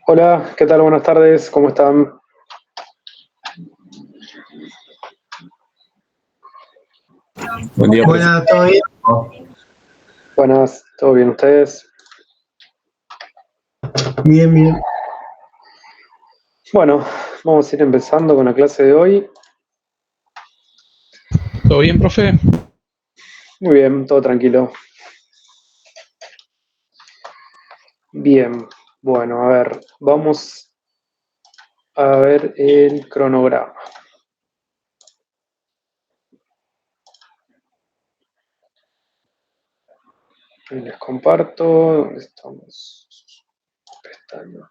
Hola, ¿qué tal? Buenas tardes, ¿cómo están? Buen día, profe. Buenas, ¿todo bien? Buenas, ¿todo bien ustedes? Bien, bien. Bueno, vamos a ir empezando con la clase de hoy. ¿Todo bien, profe? Muy bien, todo tranquilo. Bien, bueno, a ver, vamos a ver el cronograma. Y les comparto, ¿dónde estamos? Pestaña.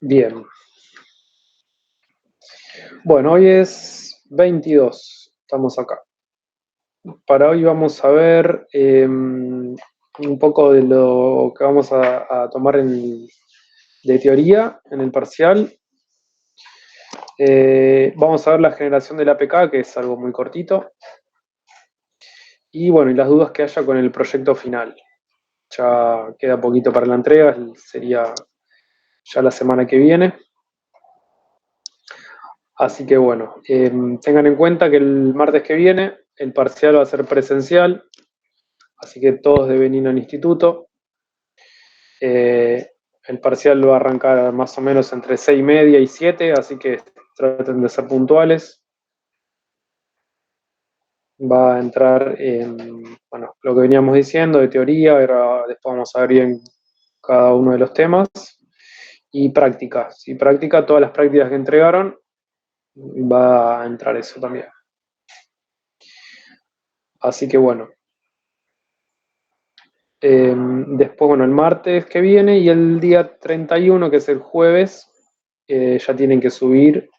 Bien, bueno, hoy es 22, estamos acá. Para hoy vamos a ver un poco de lo que vamos a tomar de teoría en el parcial. Vamos a ver la generación del APK, que es algo muy cortito. Y bueno, y las dudas que haya con el proyecto final. Ya queda poquito para la entrega, sería ya la semana que viene. Así que bueno, tengan en cuenta que el martes que viene el parcial va a ser presencial, así que todos deben ir al instituto. El parcial va a arrancar más o menos entre 6:30 y 7, así que traten de ser puntuales. Va a entrar en, bueno, lo que veníamos diciendo de teoría, después vamos a ver bien cada uno de los temas, y prácticas. Y práctica, todas las prácticas que entregaron, va a entrar eso también. Así que bueno. Después, bueno, el martes que viene y el día 31, que es el jueves, ya tienen que subir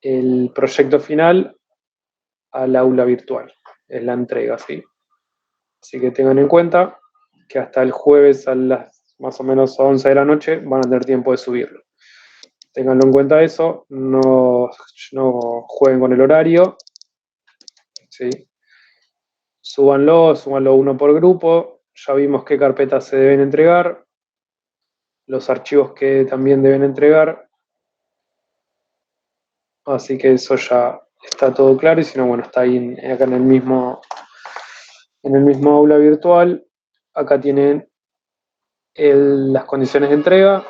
el proyecto final al aula virtual. Es la entrega, ¿sí? Así que tengan en cuenta que hasta el jueves a las más o menos 11 de la noche van a tener tiempo de subirlo. Ténganlo en cuenta eso, no jueguen con el horario, ¿sí? Súbanlo uno por grupo, ya vimos qué carpetas se deben entregar, los archivos que también deben entregar, así que eso ya está todo claro, y si no, bueno, está ahí acá en el mismo aula virtual. Acá tienen las condiciones de entrega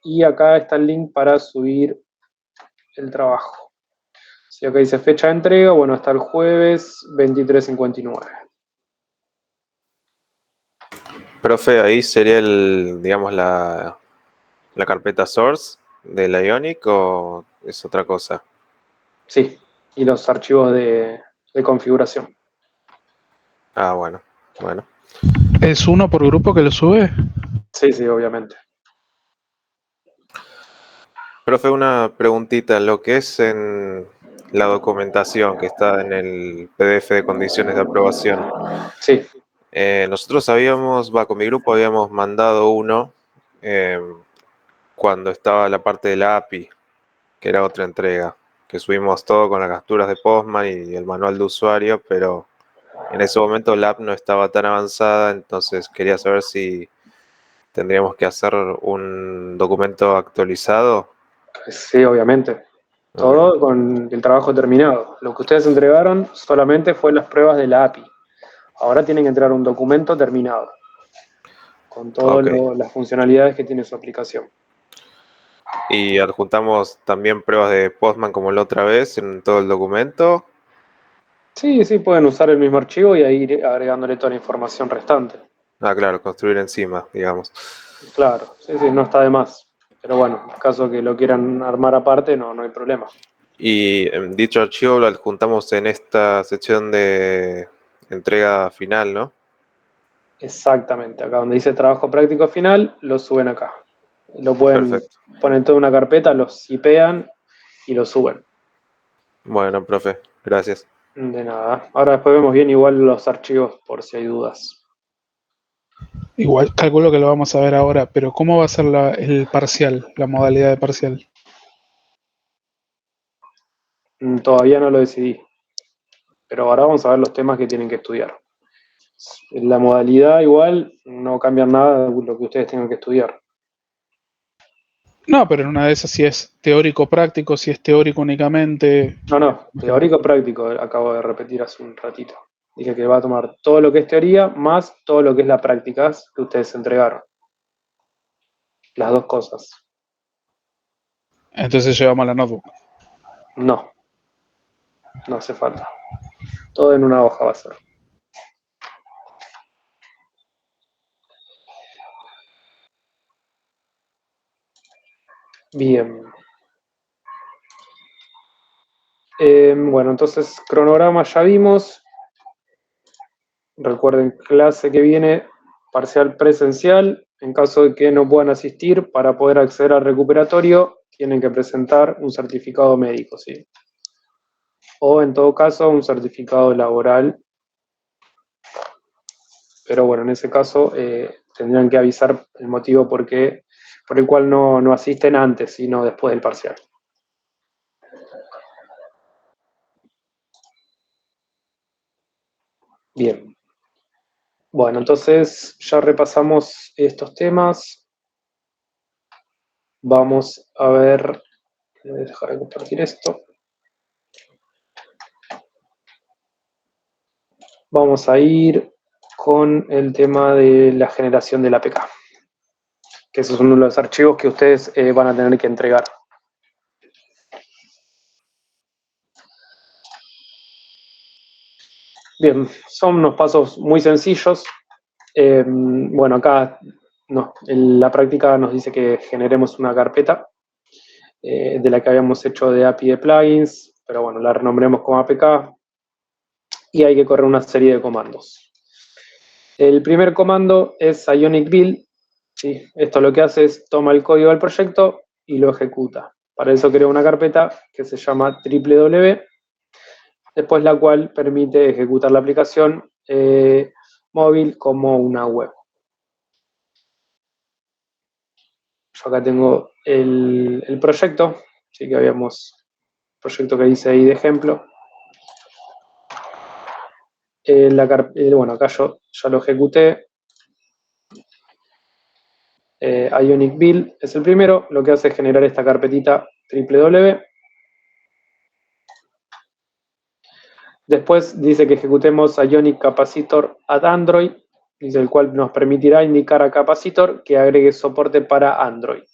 y acá está el link para subir el trabajo. Si acá dice fecha de entrega, bueno, hasta el jueves 23:59. Profe, ahí sería digamos, la carpeta source de la Ionic o es otra cosa. Sí, y los archivos de configuración. Ah, bueno, bueno. ¿Es uno por grupo que lo sube? Sí, sí, obviamente. Profe, una preguntita, lo que es en la documentación que está en el PDF de condiciones de aprobación. Sí, Nosotros con mi grupo habíamos mandado uno eh, cuando estaba la parte de la API, que era otra entrega, que subimos todo con las capturas de Postman y el manual de usuario, pero en ese momento la app no estaba tan avanzada, entonces quería saber si tendríamos que hacer un documento actualizado. sí, obviamente. Ok, Todo con el trabajo terminado. Lo que ustedes entregaron solamente fue las pruebas de la API. Ahora tienen que entregar un documento terminado, con todas ok. las funcionalidades que tiene su aplicación. Y adjuntamos también pruebas de Postman como la otra vez en todo el documento. Sí, sí, pueden usar el mismo archivo y ahí ir agregándole toda la información restante. Ah, claro, construir encima, digamos. Claro, sí, sí, no está de más. Pero bueno, en caso que lo quieran armar aparte, no hay problema. Y dicho archivo lo adjuntamos en esta sección de entrega final, ¿no? Exactamente, acá donde dice trabajo práctico final, lo suben acá. Lo pueden Perfecto. poner en toda una carpeta, lo zipean y lo suben. Bueno, profe, gracias. De nada. Ahora después vemos bien igual los archivos por si hay dudas. Igual, calculo que lo vamos a ver ahora, pero ¿cómo va a ser el parcial, la modalidad de parcial? Todavía no lo decidí, pero ahora vamos a ver los temas que tienen que estudiar. La modalidad igual no cambia nada de lo que ustedes tengan que estudiar. No, pero en una de esas si es teórico práctico, si es teórico únicamente. No, teórico práctico, acabo de repetir hace un ratito. Dije que va a tomar todo lo que es teoría más todo lo que es la práctica que ustedes entregaron. Las dos cosas. Entonces llevamos la notebook. No hace falta. Todo en una hoja va a ser. Bien. Bueno, entonces cronograma ya vimos. Recuerden, clase que viene, parcial presencial. En caso de que no puedan asistir, para poder acceder al recuperatorio, tienen que presentar un certificado médico, ¿sí? O en todo caso, un certificado laboral. Pero bueno, en ese caso tendrían que avisar el motivo por el cual no asisten antes, sino después del parcial. Bien. Bueno, entonces ya repasamos estos temas. Vamos a ver, voy a dejar de compartir esto. Vamos a ir con el tema de la generación del APK, que esos son uno de los archivos que ustedes van a tener que entregar. Bien, son unos pasos muy sencillos. Bueno, acá en la práctica nos dice que generemos una carpeta de la que habíamos hecho de API de plugins, pero bueno, la renombremos como APK y hay que correr una serie de comandos. El primer comando es Ionic Build. ¿Sí? Esto lo que hace es toma el código del proyecto y lo ejecuta. Para eso crea una carpeta que se llama www, después la cual permite ejecutar la aplicación móvil como una web. Yo acá tengo el proyecto, ¿sí? Que habíamos, proyecto que dice ahí de ejemplo. Bueno, acá yo ya lo ejecuté. Ionic Build es el primero, lo que hace es generar esta carpetita www. Después dice que ejecutemos Ionic Capacitor add Android, dice el cual nos permitirá indicar a Capacitor que agregue soporte para Android.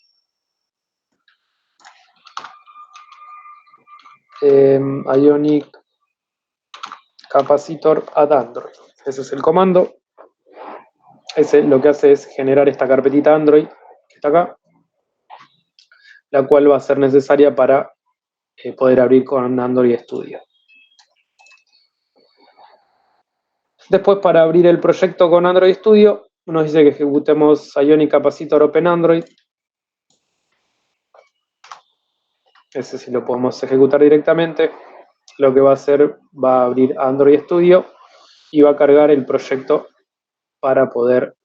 Ionic Capacitor add Android. Ese es el comando. Ese lo que hace es generar esta carpetita Android que está acá, la cual va a ser necesaria para poder abrir con Android Studio. Después, para abrir el proyecto con Android Studio, nos dice que ejecutemos Ionic Capacitor Open Android. Ese sí lo podemos ejecutar directamente. Lo que va a hacer, va a abrir Android Studio y va a cargar el proyecto para poder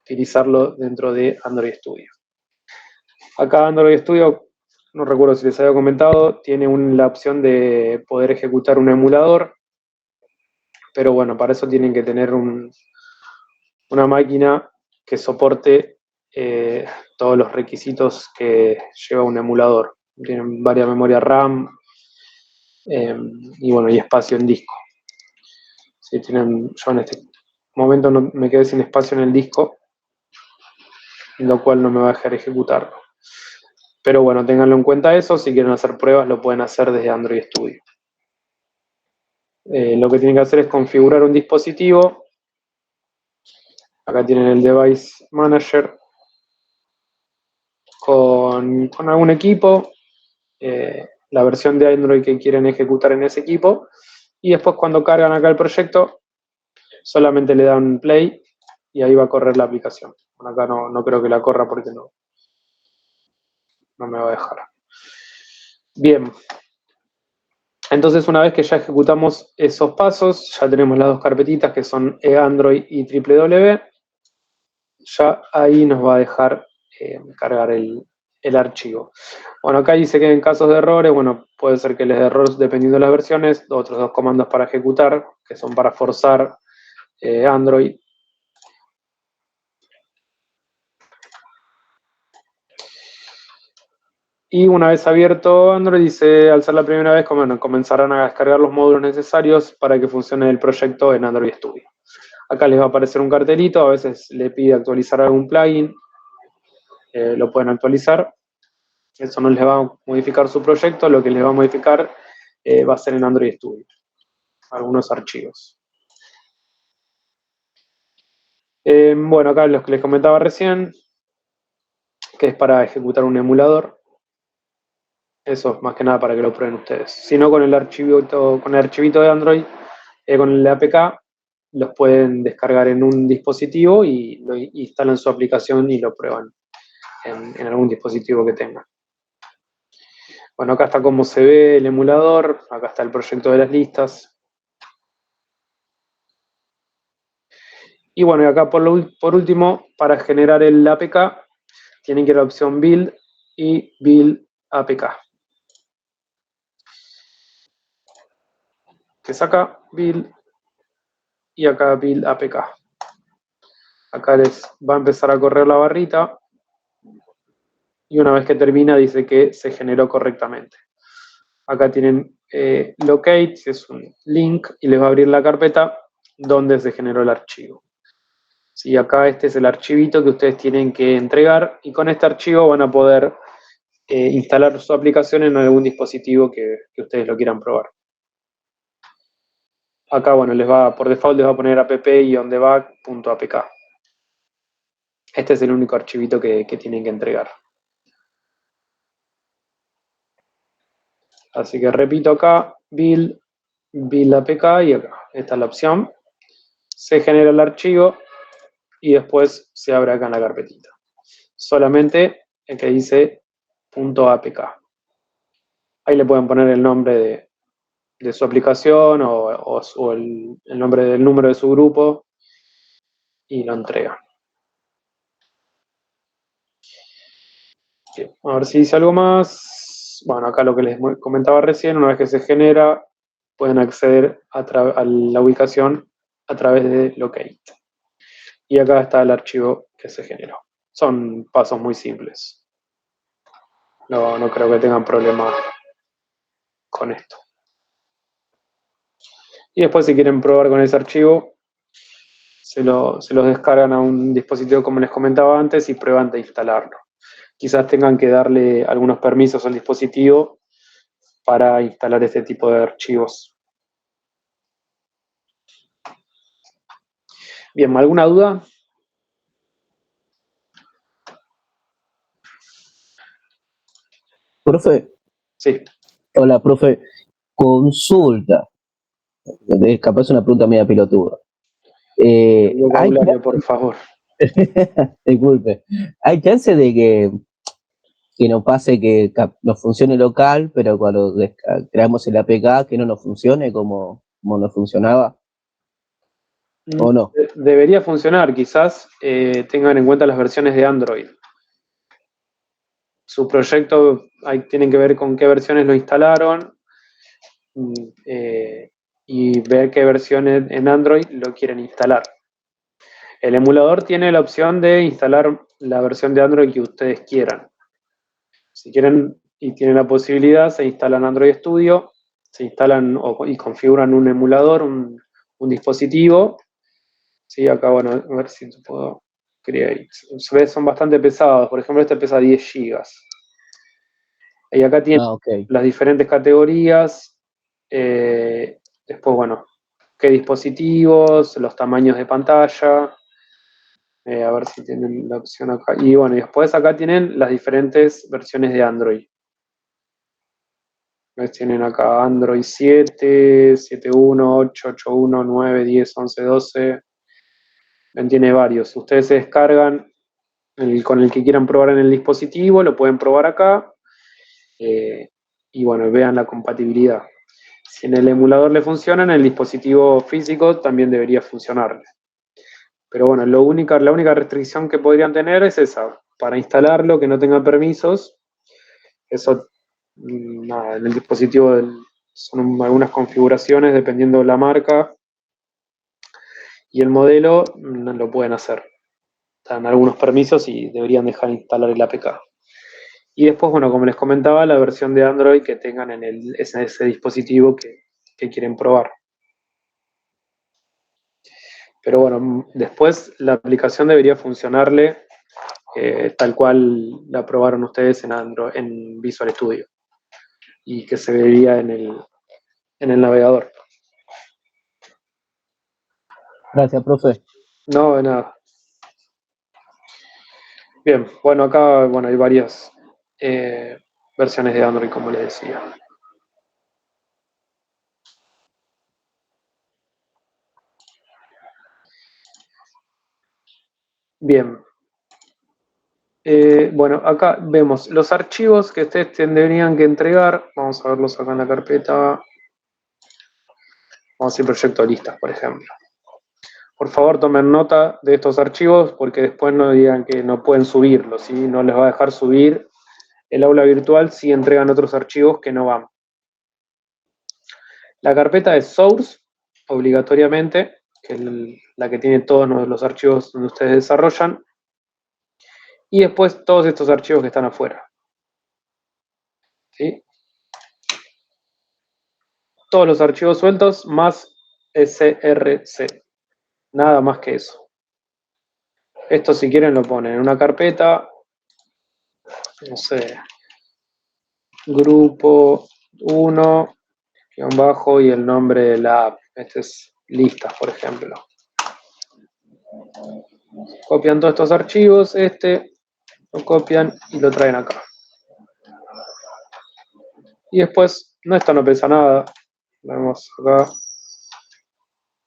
utilizarlo dentro de Android Studio. Acá Android Studio, no recuerdo si les había comentado, tiene la opción de poder ejecutar un emulador, pero bueno, para eso tienen que tener una máquina que soporte todos los requisitos que lleva un emulador. Tienen varias memorias RAM y bueno, y espacio en disco. Si tienen, yo en este momento no, me quedé sin espacio en el disco, lo cual no me va a dejar ejecutarlo. Pero bueno, ténganlo en cuenta eso. Si quieren hacer pruebas, lo pueden hacer desde Android Studio. Lo que tienen que hacer es configurar un dispositivo. Acá tienen el Device Manager con algún equipo, la versión de Android que quieren ejecutar en ese equipo, y después cuando cargan acá el proyecto, solamente le dan play y ahí va a correr la aplicación. Bueno, acá no creo que la corra porque no me va a dejar. Bien. Entonces, una vez que ya ejecutamos esos pasos, ya tenemos las dos carpetitas que son eAndroid y www, ya ahí nos va a dejar cargar el el archivo. Bueno, acá dice que en casos de errores, bueno, puede ser que les dé error dependiendo de las versiones, otros dos comandos para ejecutar, que son para forzar Android. Y una vez abierto Android, dice, al ser la primera vez, bueno, comenzarán a descargar los módulos necesarios para que funcione el proyecto en Android Studio. Acá les va a aparecer un cartelito, a veces le pide actualizar algún plugin, lo pueden actualizar. Eso no les va a modificar su proyecto, lo que les va a modificar va a ser en Android Studio, algunos archivos. Bueno, acá los que les comentaba recién, que es para ejecutar un emulador. Eso, más que nada para que lo prueben ustedes. Si no, con el archivito de Android, con el APK, los pueden descargar en un dispositivo y lo instalan su aplicación y lo prueban en algún dispositivo que tengan. Bueno, acá está cómo se ve el emulador, acá está el proyecto de las listas. Y bueno, y acá por último, para generar el APK, tienen que ir a la opción Build y Build APK. Que es acá, Build, y acá Build APK. Acá les va a empezar a correr la barrita, y una vez que termina dice que se generó correctamente. Acá tienen Locate, que es un link, y les va a abrir la carpeta donde se generó el archivo. Sí, acá este es el archivito que ustedes tienen que entregar, y con este archivo van a poder instalar su aplicación en algún dispositivo que ustedes lo quieran probar. Acá, bueno, por default les va a poner app-debug.apk. Este es el único archivito que tienen que entregar. Así que repito acá, build APK, y acá, esta es la opción. Se genera el archivo y después se abre acá en la carpetita. Solamente el que dice .apk. Ahí le pueden poner el nombre de su aplicación o el nombre del número de su grupo y lo entrega. Bien, a ver si dice algo más. Bueno, acá lo que les comentaba recién, una vez que se genera, pueden acceder a la ubicación a través de Locate. Y acá está el archivo que se generó. Son pasos muy simples. No creo que tengan problema con esto. Y después, si quieren probar con ese archivo, se los descargan a un dispositivo como les comentaba antes y prueban de instalarlo. Quizás tengan que darle algunos permisos al dispositivo para instalar este tipo de archivos. Bien, ¿alguna duda? Profe, Sí. hola, profe. Consulta. Capaz una pregunta media pelotuda. El vocabulario, por favor. Disculpe. ¿Hay chance de que nos pase que nos funcione local, pero cuando creamos el APK que no nos funcione como nos funcionaba? ¿O no? Debería funcionar, quizás tengan en cuenta las versiones de Android. Su proyecto, ahí tienen que ver con qué versiones lo instalaron y ver qué versiones en Android lo quieren instalar. El emulador tiene la opción de instalar la versión de Android que ustedes quieran. Si quieren y tienen la posibilidad, se instalan Android Studio, se instalan y configuran un emulador, un dispositivo. Sí, acá, bueno, a ver si puedo create. Son bastante pesados. Por ejemplo, este pesa 10 GB. Y acá tienen Okay. las diferentes categorías. Después, bueno, qué dispositivos, los tamaños de pantalla. A ver si tienen la opción acá. Y bueno, y después acá tienen las diferentes versiones de Android. Tienen acá Android 7, 7.1, 8, 8.1, 9, 10, 11, 12. Tiene varios. Ustedes se descargan con el que quieran probar en el dispositivo, lo pueden probar acá. Y bueno, vean la compatibilidad. Si en el emulador le funciona, en el dispositivo físico también debería funcionarle. Pero bueno, la única restricción que podrían tener es esa. para instalarlo, que no tenga permisos. Eso, nada, en el dispositivo son algunas configuraciones dependiendo de la marca y el modelo, no lo pueden hacer. Están algunos permisos y deberían dejar instalar el APK. Y después, bueno, como les comentaba, la versión de Android que tengan en ese dispositivo que quieren probar. Pero bueno, después la aplicación debería funcionarle tal cual la probaron ustedes en Android, en Visual Studio, y que se vería en el navegador. Gracias, profe. No, de nada. Bien, bueno, acá bueno, hay varias versiones de Android, como les decía. Bien. Bueno, acá vemos los archivos que ustedes tendrían que entregar. Vamos a verlos acá en la carpeta. Vamos a ir proyecto listas, por ejemplo. Por favor, tomen nota de estos archivos porque después no digan que no pueden subirlos, ¿sí? No les va a dejar subir el aula virtual si entregan otros archivos que no van. La carpeta es source, obligatoriamente, que es la que tiene todos los archivos donde ustedes desarrollan. Y después todos estos archivos que están afuera. ¿Sí? Todos los archivos sueltos más src. Nada más que eso. Esto si quieren lo ponen en una carpeta, no sé, grupo 1, guión bajo y el nombre de la app. Este es listas, por ejemplo. Copian todos estos archivos, lo copian y lo traen acá. Y después, esto no pesa nada. Vemos acá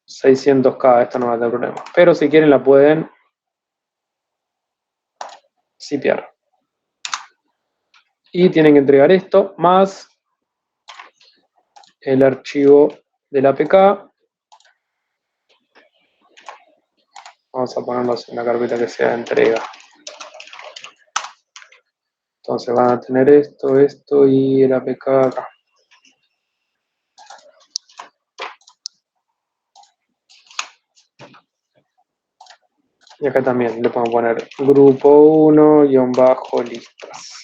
600K, esto no va a tener problema. Pero si quieren la pueden zipear. Y tienen que entregar esto más el archivo del APK. Vamos a ponerlos en la carpeta que sea de entrega. Entonces van a tener esto y el APK acá. Y acá también le podemos poner grupo 1, listas.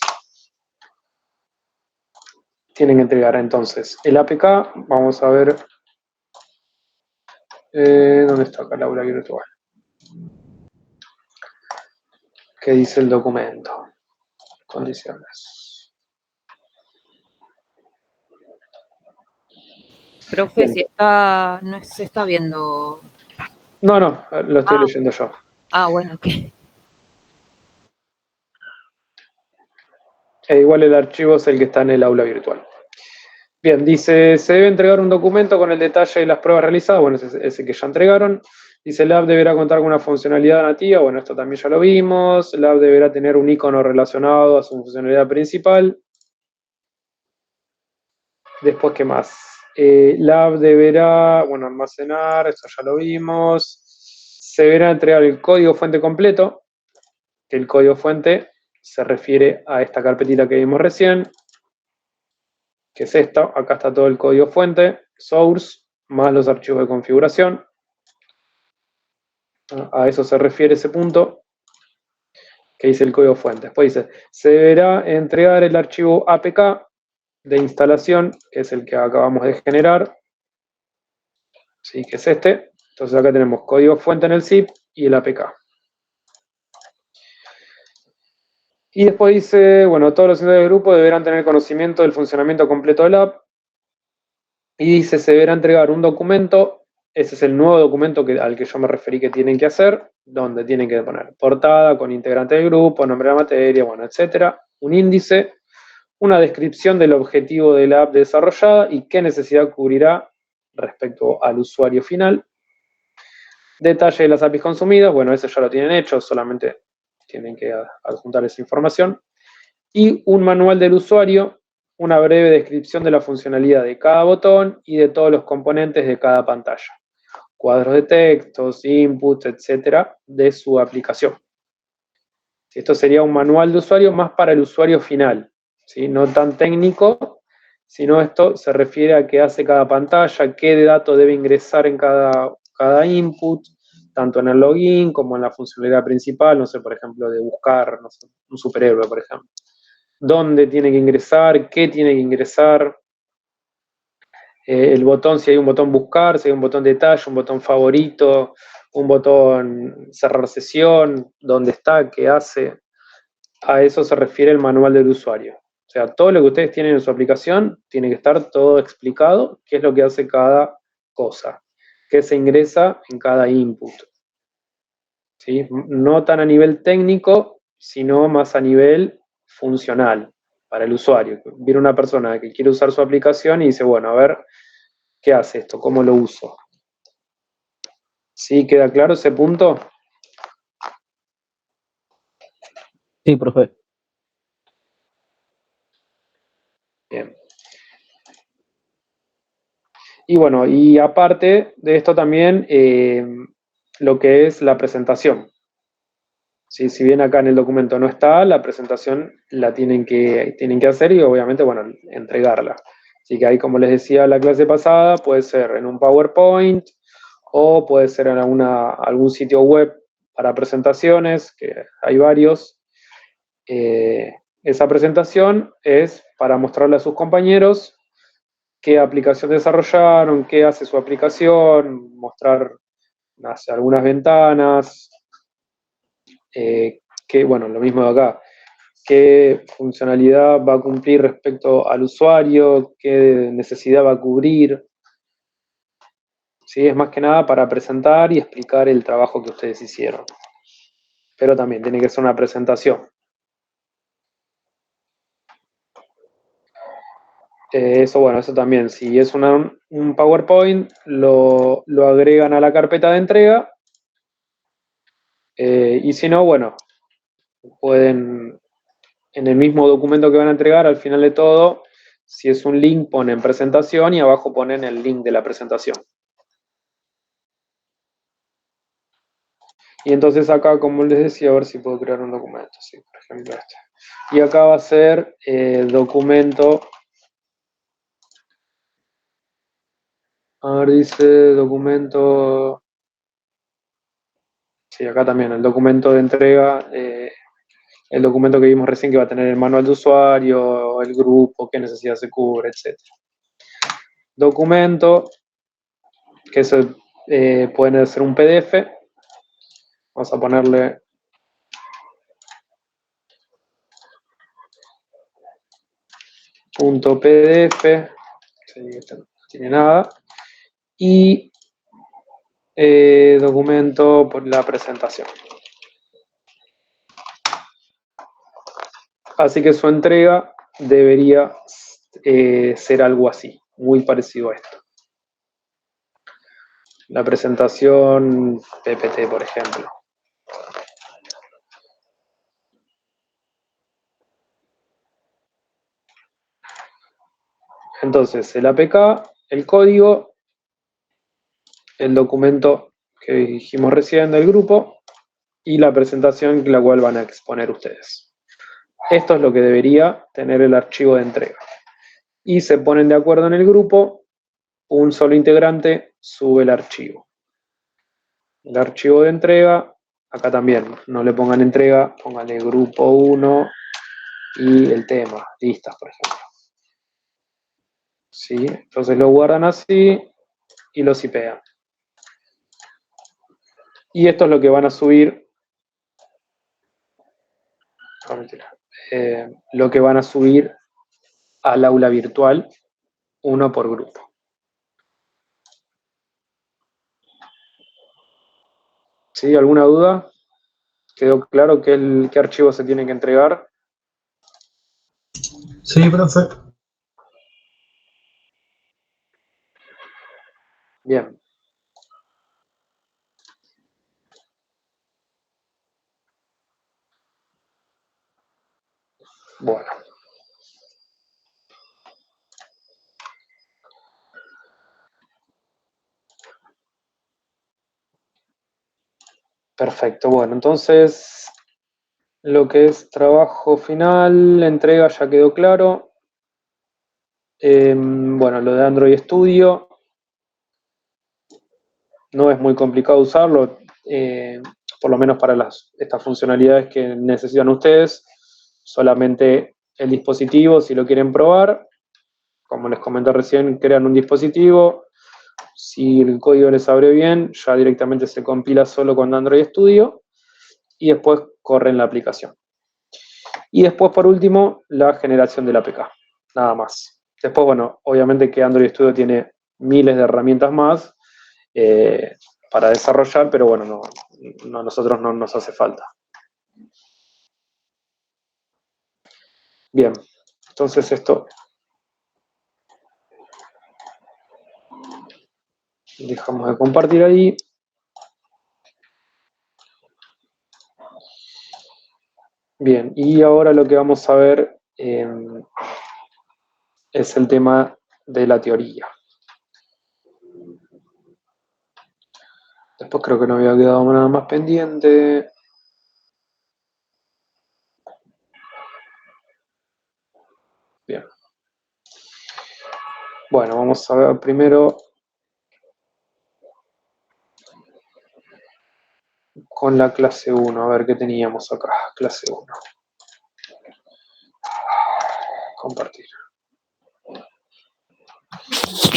Tienen que entregar entonces el APK. Vamos a ver dónde está acá el aula virtual. ¿Qué dice el documento? Condiciones. Profe, si está, no se está viendo. No, lo estoy leyendo yo. Bueno, ok. Igual el archivo es el que está en el aula virtual. Bien, dice, se debe entregar un documento con el detalle de las pruebas realizadas. Bueno, ese que ya entregaron. Dice, la app deberá contar con una funcionalidad nativa. Bueno, esto también ya lo vimos. La app deberá tener un icono relacionado a su funcionalidad principal. Después, ¿qué más? La app deberá, almacenar. Esto ya lo vimos. Se deberá entregar el código fuente completo. Que el código fuente se refiere a esta carpetita que vimos recién, que es esta. Acá está todo el código fuente, source, más los archivos de configuración. A eso se refiere ese punto, que dice el código fuente. Después dice, se deberá entregar el archivo APK de instalación, que es el que acabamos de generar, ¿sí? Que es este. Entonces acá tenemos código fuente en el zip y el APK. Y después dice, todos los integrantes del grupo deberán tener conocimiento del funcionamiento completo del app. Y dice, se deberá entregar un documento. Ese es el nuevo documento al que yo me referí que tienen que hacer, donde tienen que poner portada con integrante del grupo, nombre de la materia, etcétera. Un índice, una descripción del objetivo de la app desarrollada y qué necesidad cubrirá respecto al usuario final. Detalle de las APIs consumidas, eso ya lo tienen hecho, solamente tienen que adjuntar esa información. Y un manual del usuario, una breve descripción de la funcionalidad de cada botón y de todos los componentes de cada pantalla. Cuadros de textos, inputs, etcétera, de su aplicación. Esto sería un manual de usuario más para el usuario final, ¿sí? No tan técnico, sino esto se refiere a qué hace cada pantalla, qué dato debe ingresar en cada input, tanto en el login como en la funcionalidad principal, no sé, por ejemplo, de buscar, no sé, un superhéroe, por ejemplo. Dónde tiene que ingresar, qué tiene que ingresar, el botón, si hay un botón buscar, si hay un botón detalle, un botón favorito, un botón cerrar sesión, dónde está, qué hace. A eso se refiere el manual del usuario. O sea, todo lo que ustedes tienen en su aplicación tiene que estar todo explicado, qué es lo que hace cada cosa, qué se ingresa en cada input. ¿Sí? No tan a nivel técnico, sino más a nivel funcional para el usuario. Viene una persona que quiere usar su aplicación y dice, bueno, a ver, ¿qué hace esto? ¿Cómo lo uso? ¿Sí? ¿Queda claro ese punto? Sí, profe. Bien. Y bueno, y aparte de esto también, lo que es la presentación. ¿Sí? Si bien acá en el documento no está, la presentación la tienen que hacer y obviamente, bueno, entregarla. Así que ahí, como les decía la clase pasada, puede ser en un PowerPoint o puede ser en algún sitio web para presentaciones, que hay varios. Esa presentación es para mostrarle a sus compañeros qué aplicación desarrollaron, qué hace su aplicación, mostrar, no sé, algunas ventanas, bueno, lo mismo de acá, qué funcionalidad va a cumplir respecto al usuario, qué necesidad va a cubrir. ¿Sí? Es más que nada para presentar y explicar el trabajo que ustedes hicieron. Pero también tiene que ser una presentación. Eso, bueno, eso también. Si es un PowerPoint, lo agregan a la carpeta de entrega. Y si no, bueno, pueden, en el mismo documento que van a entregar, al final de todo, si es un link, ponen presentación y abajo ponen el link de la presentación. Y entonces acá, como les decía, a ver si puedo crear un documento. Sí, por ejemplo este. Y acá va a ser documento. A ver, dice documento. Sí, acá también, el documento de entrega. El documento que vimos recién que va a tener el manual de usuario, el grupo, qué necesidad se cubre, etc. Documento, que puede ser un PDF. Vamos a ponerle punto .pdf, sí, este no tiene nada, y documento por la presentación. Así que su entrega debería ser algo así, muy parecido a esto. La presentación PPT, por ejemplo. Entonces, el APK, el código, el documento que dijimos recién del grupo y la presentación la cual van a exponer ustedes. Esto es lo que debería tener el archivo de entrega. Y se ponen de acuerdo en el grupo, un solo integrante sube el archivo. El archivo de entrega, acá también, no le pongan entrega, pónganle grupo 1 y el tema, listas, por ejemplo. ¿Sí? Entonces lo guardan así y lo zipean. Y esto es lo que van a subir. No, mentira. Lo que van a subir al aula virtual, uno por grupo. ¿Sí? ¿Alguna duda? ¿Quedó claro qué archivo se tiene que entregar? Sí, profe. Bien. Bueno. Perfecto. Bueno, entonces Lo que es trabajo final, entrega ya quedó claro. Bueno, lo de Android Studio no es muy complicado usarlo, por lo menos para estas funcionalidades que necesitan ustedes. Solamente el dispositivo, si lo quieren probar, como les comenté recién, crean un dispositivo. Si el código les abre bien, ya directamente se compila solo con Android Studio y después corren la aplicación. Y después, por último, la generación de la APK, nada más. Después, bueno, obviamente que Android Studio tiene miles de herramientas más para desarrollar, pero bueno, a nosotros no nos hace falta. Bien, entonces esto dejamos de compartir ahí. Bien, y ahora lo que vamos a ver es el tema de la teoría. Después creo que no había quedado nada más pendiente. Bien. Bueno, vamos a ver primero con la clase 1, a ver qué teníamos acá. Clase 1. Compartir.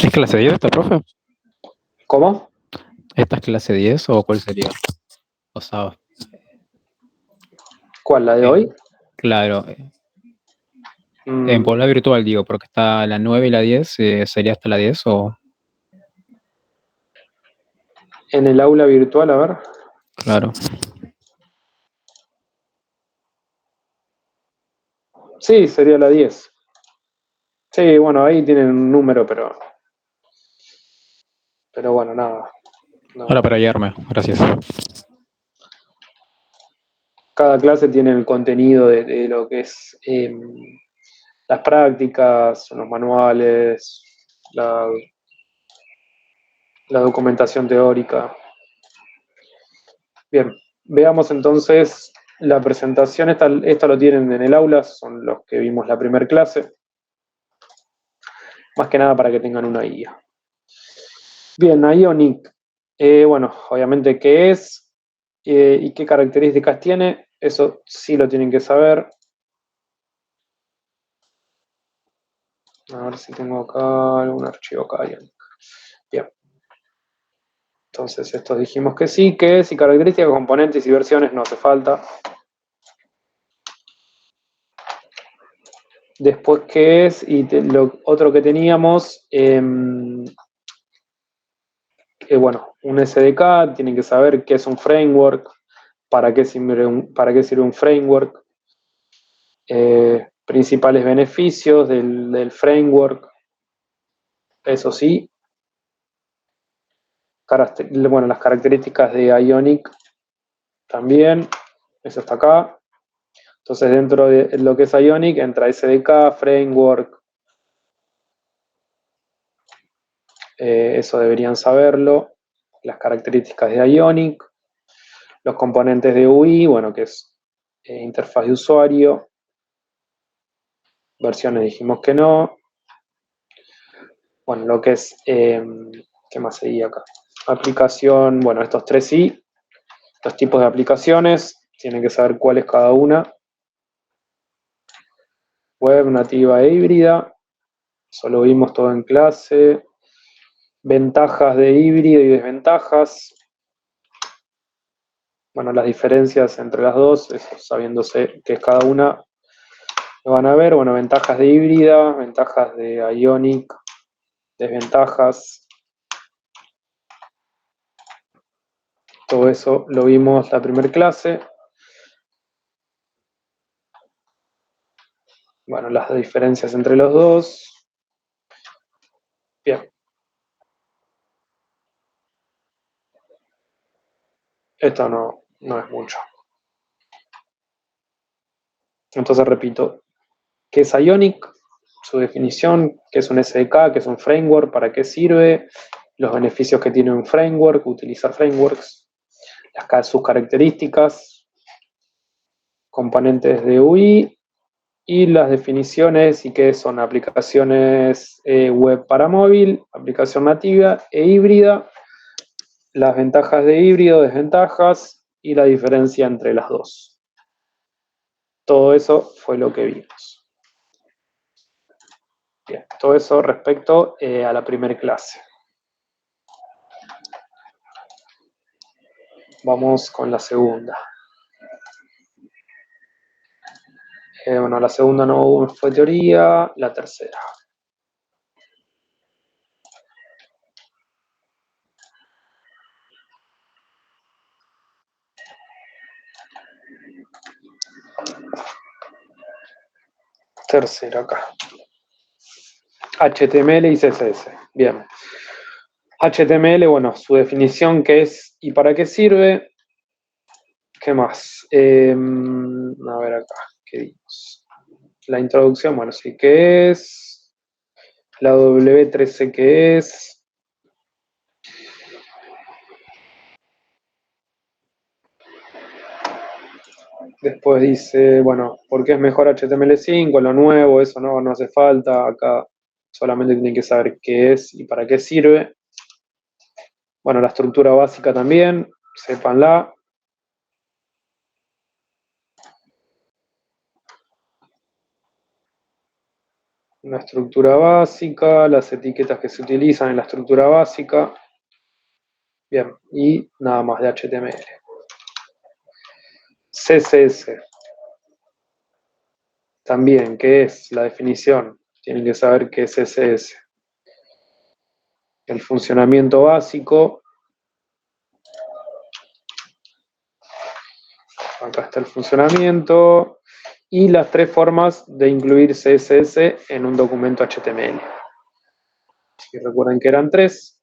¿Es clase 10 esta, profe? ¿Cómo? ¿Esta es clase 10 o cuál sería? O sea, ¿Cuál? ¿La de hoy? claro. En Puebla virtual, digo, porque está la 9 y la 10, ¿sería hasta la 10 o...? En el aula virtual, a ver. Claro. Sí, sería la 10. Sí, bueno, ahí tienen un número, pero bueno, nada. No. Ahora para hallarme, gracias. Cada clase tiene el contenido de lo que es las prácticas, los manuales, la documentación teórica. Bien, veamos entonces la presentación. Esta lo tienen en el aula, son los que vimos la primera clase. Más que nada para que tengan una guía. Bien, Ionic. Bueno, obviamente qué es y qué características tiene, eso sí lo tienen que saber. A ver si tengo acá algún archivo acá. Ionic. Bien. Entonces, esto dijimos que sí, qué es y características, componentes y versiones no hace falta. Después, ¿qué es? Y lo otro que teníamos, bueno, un SDK, tienen que saber qué es un framework, para qué sirve un framework, principales beneficios del framework, eso sí. Bueno, las características de Ionic también, eso está acá. Entonces, dentro de lo que es Ionic entra SDK, framework, eso deberían saberlo. Las características de Ionic, los componentes de UI, bueno, que es interfaz de usuario. Versiones dijimos que no. Bueno, lo que es, ¿qué más seguía acá? Aplicación, bueno, estos tres sí. Los tipos de aplicaciones, tienen que saber cuál es cada una. Web, nativa e híbrida. Eso lo vimos todo en clase. Ventajas de híbrido y desventajas. Bueno, las diferencias entre las dos, eso, sabiéndose qué es cada una, lo van a ver. Bueno, ventajas de híbrida, ventajas de Ionic, desventajas. Todo eso lo vimos la primera clase. Bueno, las diferencias entre los dos. Bien. Esto no es mucho. Entonces repito, ¿qué es Ionic? Su definición, qué es un SDK, qué es un framework, para qué sirve, los beneficios que tiene un framework, utilizar frameworks, sus características, componentes de UI y las definiciones y qué son aplicaciones web para móvil, aplicación nativa e híbrida, las ventajas de híbrido, desventajas y la diferencia entre las dos. Todo eso fue lo que vimos. Bien, todo eso respecto a la primera clase. Vamos con la segunda. Bueno, la segunda no fue teoría, la tercera. Tercera acá. HTML y CSS. Bien. HTML, bueno, su definición, qué es y para qué sirve. ¿Qué más? A ver acá, ¿qué dimos? La introducción, bueno, sí, ¿qué es? La W3C, ¿qué es? Después dice, bueno, ¿por qué es mejor HTML5? Lo nuevo, eso no hace falta. Acá solamente tienen que saber qué es y para qué sirve. Bueno, la estructura básica también, sépanla. Una estructura básica, las etiquetas que se utilizan en la estructura básica. Bien, y nada más de HTML. CSS. También, ¿qué es? La definición. Tienen que saber qué es CSS. El funcionamiento básico. Acá está el funcionamiento. Y las tres formas de incluir CSS en un documento HTML. Si recuerden que eran tres,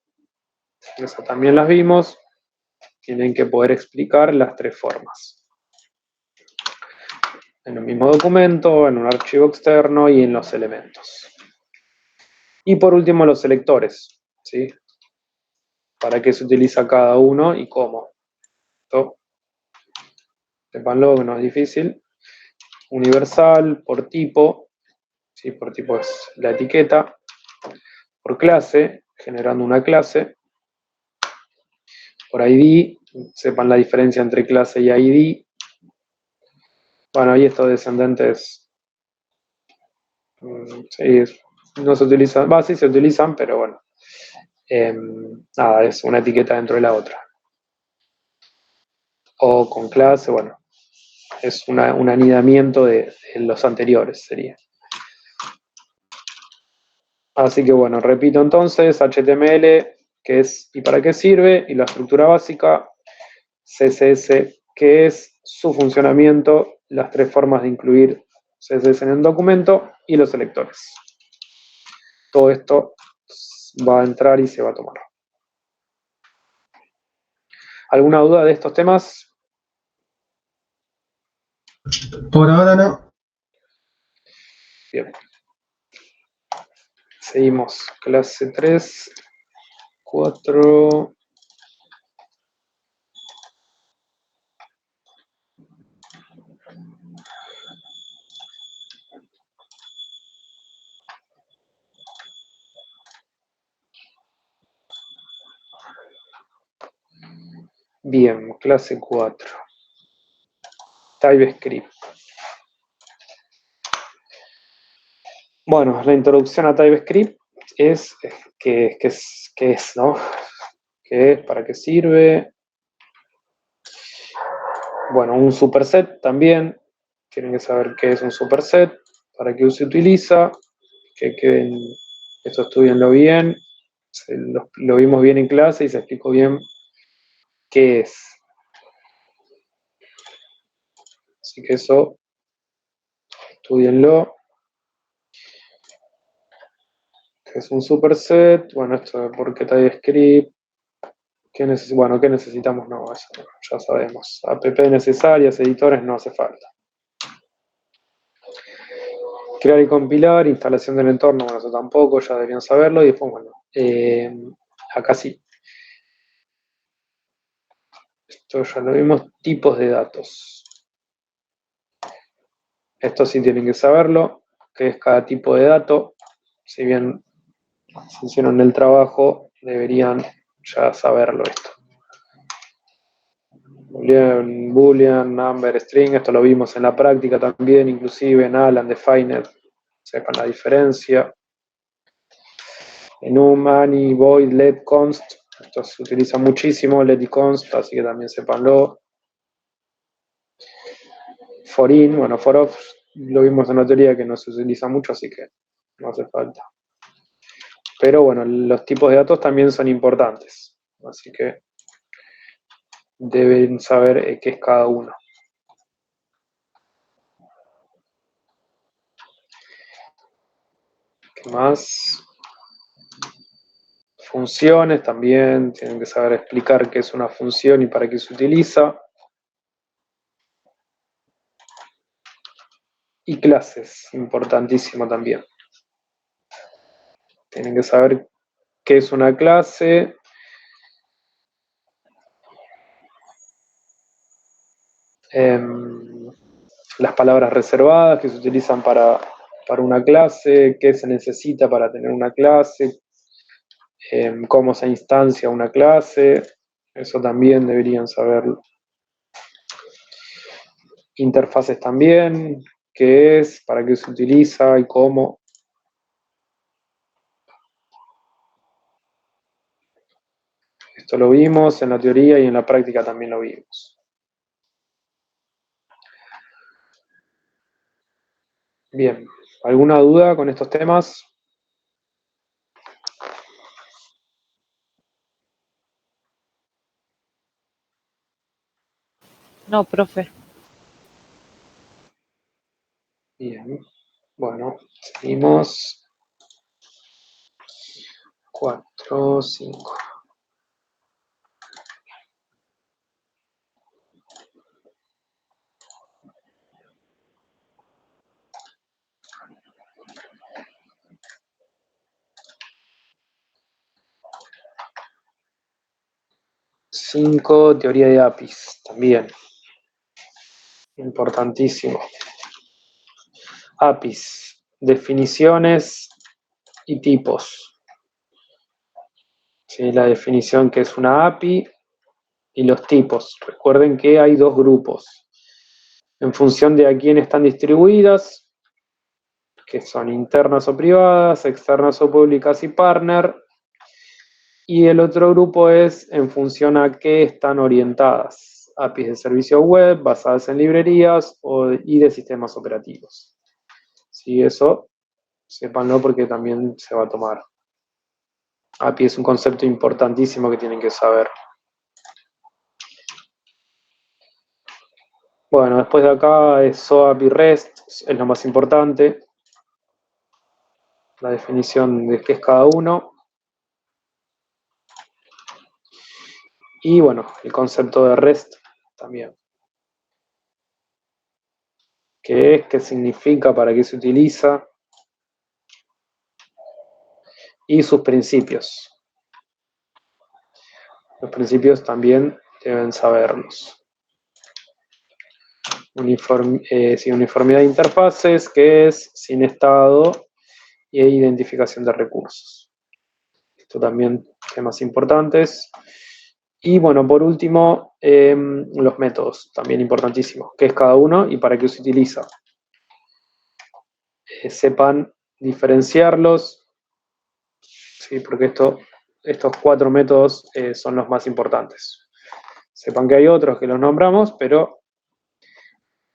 esas también las vimos. Tienen que poder explicar las tres formas. En el mismo documento, en un archivo externo y en los elementos. Y por último, los selectores, ¿sí? ¿Para qué se utiliza cada uno y cómo? ¿Listo? Sépanlo, que no es difícil. Universal, por tipo, ¿sí? Por tipo es la etiqueta. Por clase, generando una clase. Por ID, sepan la diferencia entre clase y ID. Bueno, ahí estos descendentes, sí, no se utilizan, sí se utilizan, pero bueno, nada, es una etiqueta dentro de la otra. O con clase, bueno, es un anidamiento de los anteriores, sería. Así que bueno, repito entonces, HTML, qué es y para qué sirve, y la estructura básica, CSS, qué es su funcionamiento, las tres formas de incluir CSS en un documento y los selectores. Todo esto va a entrar y se va a tomar. ¿Alguna duda de estos temas? Por ahora no. Bien. Seguimos. Clase 3, 4. Bien, clase 4. TypeScript. Bueno, la introducción a TypeScript es ¿qué es, no? ¿Qué es? ¿Para qué sirve? Bueno, un superset también. Tienen que saber qué es un superset, para qué se utiliza, que queden, esto estudienlo bien. Lo vimos bien en clase y se explicó bien qué es. Así que eso, estudienlo. ¿Qué es un superset? Bueno, esto de por qué TypeScript. ¿Qué necesitamos? No, eso ya sabemos. App necesarias, editores no hace falta. Crear y compilar, instalación del entorno, bueno, eso tampoco, ya deberían saberlo. Y después, bueno, acá sí. Esto ya lo vimos, tipos de datos. Esto sí tienen que saberlo, qué es cada tipo de dato. Si bien si hicieron el trabajo, deberían ya saberlo esto. Boolean, number, string, esto lo vimos en la práctica también, inclusive en Alan, Definer, sepan la diferencia. Enum, any, void, let, const, esto se utiliza muchísimo, let y const, así que también sepanlo. For in, bueno, for off, lo vimos en la teoría que no se utiliza mucho, así que no hace falta. Pero bueno, los tipos de datos también son importantes, así que deben saber qué es cada uno. ¿Qué más? Funciones también, tienen que saber explicar qué es una función y para qué se utiliza. Y clases, importantísimo también. Tienen que saber qué es una clase. Las palabras reservadas que se utilizan para una clase, qué se necesita para tener una clase, cómo se instancia una clase, eso también deberían saberlo. Interfaces también, qué es, para qué se utiliza y cómo. Esto lo vimos en la teoría y en la práctica también lo vimos. Bien, ¿alguna duda con estos temas? No, profe. Bien, bueno, seguimos. 4, 5. Cinco, teoría de APIs, también. Importantísimo. APIs, definiciones y tipos. ¿Sí? La definición que es una API y los tipos. Recuerden que hay dos grupos. En función de a quién están distribuidas, que son internas o privadas, externas o públicas y partner. Y el otro grupo es en función a qué están orientadas. APIs de servicio web, basadas en librerías y de sistemas operativos. Sí, eso, sépanlo porque también se va a tomar. API es un concepto importantísimo que tienen que saber. Bueno, después de acá es SOAP y REST, es lo más importante. La definición de qué es cada uno. Y bueno, el concepto de REST también. ¿Qué es? ¿Qué significa? ¿Para qué se utiliza? Y sus principios. Los principios también deben saberlos. Uniformidad de interfaces, que es sin estado y identificación de recursos. Esto también temas importantes. Y bueno, por último, los métodos, también importantísimos. ¿Qué es cada uno y para qué se utiliza? Sepan diferenciarlos, ¿sí? Porque estos 4 métodos son los más importantes. Sepan que hay otros que los nombramos, pero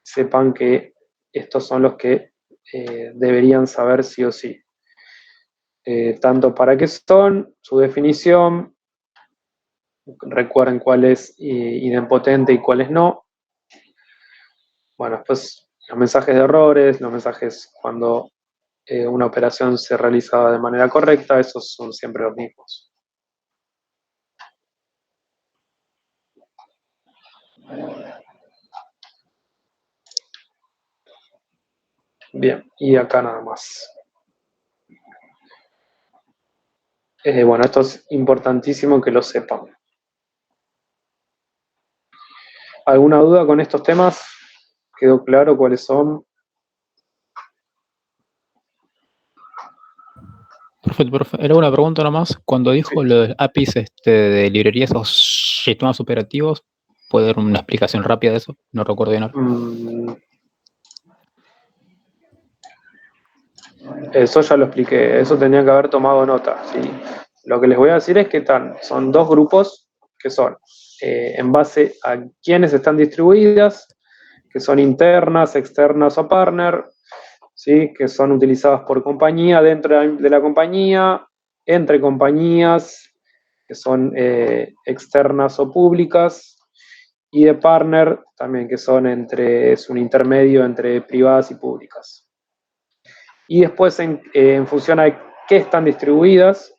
sepan que estos son los que deberían saber sí o sí. Tanto para qué son, su definición, recuerden cuál es idempotente y cuáles no. Bueno, después los mensajes de errores, los mensajes cuando una operación se realiza de manera correcta, esos son siempre los mismos. Bien, y acá nada más. Bueno, esto es importantísimo que lo sepan. ¿Alguna duda con estos temas? ¿Quedó claro cuáles son? Perfecto, perfecto. Era una pregunta nomás. Cuando dijo lo de APIs de librerías o sistemas operativos, ¿puede dar una explicación rápida de eso? No recuerdo bien ahora. Eso ya lo expliqué, eso tenía que haber tomado nota, ¿sí? Lo que les voy a decir es que son dos grupos que son en base a quiénes están distribuidas, que son internas, externas o partner, ¿sí? Que son utilizadas por compañía, dentro de la compañía, entre compañías, que son externas o públicas, y de partner también, que es un intermedio entre privadas y públicas. Y después en función a qué están distribuidas,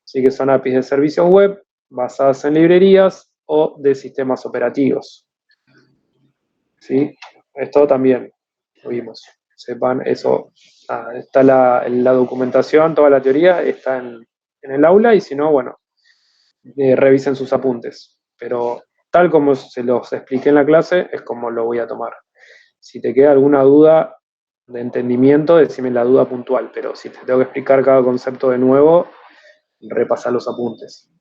sí, que son APIs de servicios web basadas en librerías o de sistemas operativos. ¿Sí? Esto también lo vimos. Sepan eso. Está la documentación, toda la teoría está en el aula, y si no, bueno, revisen sus apuntes. Pero tal como se los expliqué en la clase, es como lo voy a tomar. Si te queda alguna duda de entendimiento, decime la duda puntual, pero si te tengo que explicar cada concepto de nuevo, repasa los apuntes.